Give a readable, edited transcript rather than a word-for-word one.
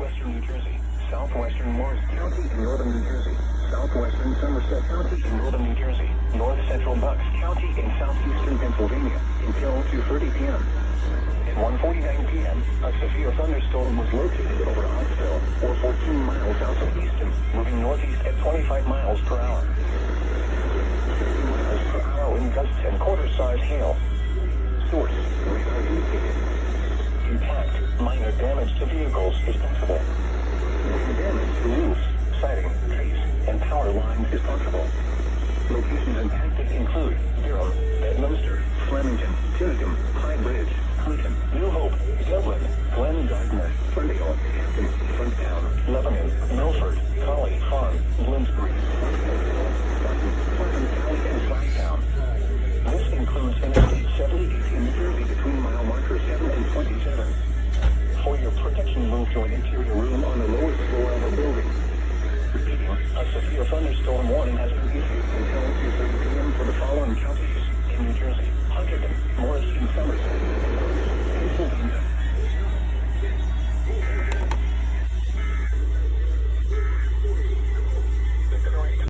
northwestern New Jersey, southwestern Morris County in northern New Jersey, southwestern Somerset County in northern New Jersey, north central Bucks County in southeastern Pennsylvania until 2:30 p.m. At 1:49 p.m., a severe thunderstorm was located over Huntsville, or 14 miles south of Easton, moving northeast at 25 miles per hour. 50 miles per hour wind gusts and quarter-size hail. Source: radar indicated. Impact: minor damage to vehicles is possible. Wind damage to roofs, siding, trees, and power lines is possible. Locations impacted include Durham, Bedminster, Flemington, Tinicum, High Bridge, Huntington, New Hope, Dublin, Glen Gardner, Ferndale, Hampton, Fronttown, Lebanon, Milford, Collie, Farm, Bloomsbury, Pleasant County, and Flagtown. This includes Interstate 78 in New Jersey between mile markers 7 and 27. For your protection, move to an interior room on the lowest floor of a building. Repeating, a severe thunderstorm warning has been issued until 2:30 p.m. for the following counties in New Jersey: Hunterdon, Morris, and Somerset.